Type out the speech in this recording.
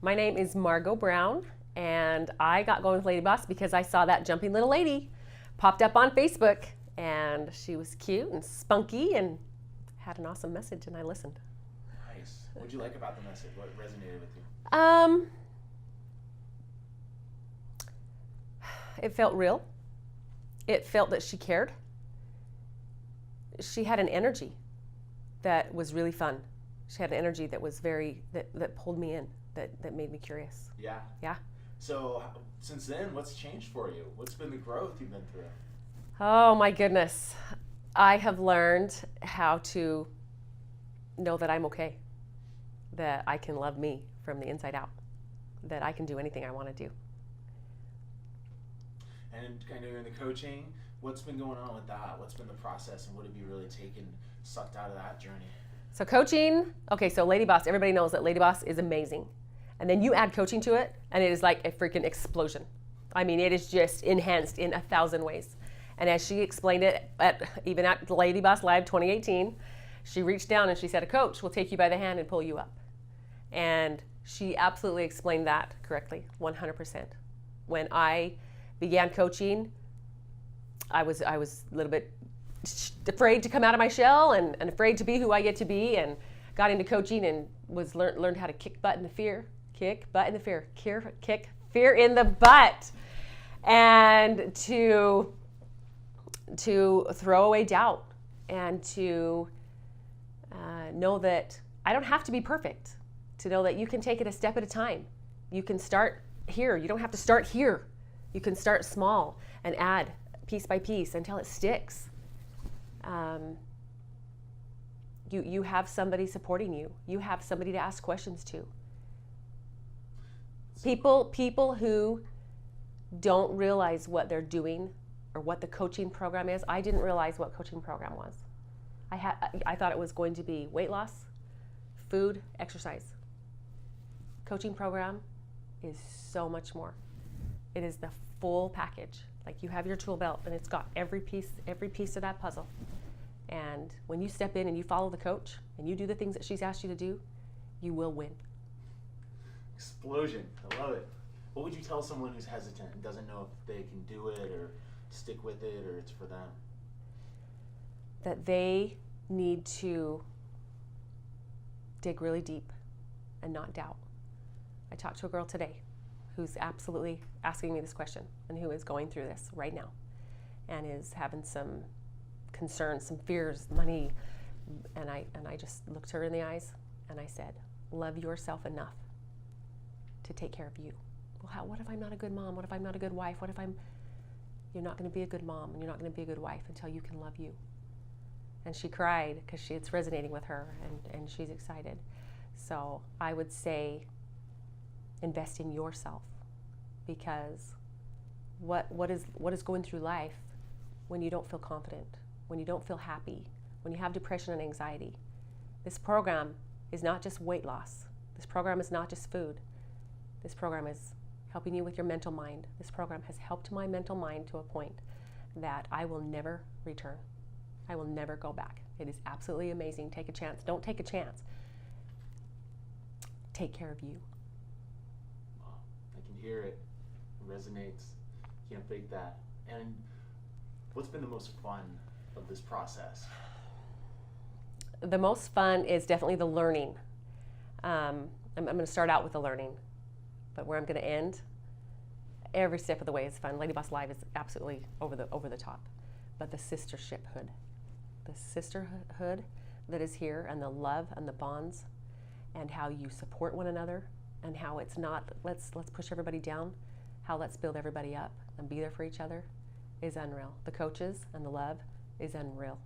My name is Margot Brown, and I got going with LadyBoss because I saw that jumping little lady popped up on Facebook, and she was cute and spunky and had an awesome message, and I listened. Nice. What did you like about the message? What resonated with you? It felt real. It felt that she cared. She had an energy that was really fun. She had an energy that was that pulled me in, that made me curious. Yeah. Yeah. So since then, what's changed for you? What's been the growth you've been through? Oh my goodness. I have learned how to know that I'm okay, that I can love me from the inside out, that I can do anything I want to do. And kind of in the coaching, what's been going on with that? What's been the process, and what have you really sucked out of that journey? So coaching, okay, so LadyBoss, everybody knows that LadyBoss is amazing. And then you add coaching to it, and it is like a freaking explosion. I mean, it is just enhanced in 1,000 ways. And as she explained it, even at LadyBoss Live 2018, she reached down and she said, a coach will take you by the hand and pull you up. And she absolutely explained that correctly, 100%. When I began coaching, I was a little bit afraid to come out of my shell and afraid to be who I get to be, and got into coaching and learned how to kick fear in the butt, and to throw away doubt, and to know that I don't have to be perfect, to know that you can take it a step at a time. You can start here. You don't have to start here. You can start small and add piece by piece until it sticks. You have somebody supporting you. You have somebody to ask questions to. People who don't realize what they're doing or what the coaching program is. I didn't realize what coaching program was. I thought it was going to be weight loss, food, exercise. Coaching program is so much more. It is the full package. Like, you have your tool belt and it's got every piece of that puzzle. And when you step in and you follow the coach and you do the things that she's asked you to do, you will win. Explosion. I love it. What would you tell someone who's hesitant and doesn't know if they can do it or stick with it or it's for them? That they need to dig really deep and not doubt. I talked to a girl today who's absolutely asking me this question and who is going through this right now and is having some concerns, some fears, money, and I just looked her in the eyes and I said, love yourself enough to take care of you. Well, what if I'm not a good mom? What if I'm not a good wife? What if you're not going to be a good mom and you're not going to be a good wife until you can love you? And she cried because it's resonating with her, and she's excited. So I would say invest in yourself, because what is going through life when you don't feel confident, when you don't feel happy, when you have depression and anxiety? This program is not just weight loss. This program is not just food. This program is helping you with your mental mind. This program has helped my mental mind to a point that I will never return. I will never go back. It is absolutely amazing. Take a chance. Don't take a chance. Take care of you. Wow. I can hear it. It resonates. Can't fake that. And what's been the most fun of this process? The most fun is definitely the learning. I'm going to start out with the learning, but where I'm going to end, every step of the way is fun. LadyBoss Live is absolutely over the top. But the sistershiphood that is here, and the love and the bonds, and how you support one another, and how it's not let's push everybody down, how let's build everybody up and be there for each other, is unreal. The coaches and the love is unreal.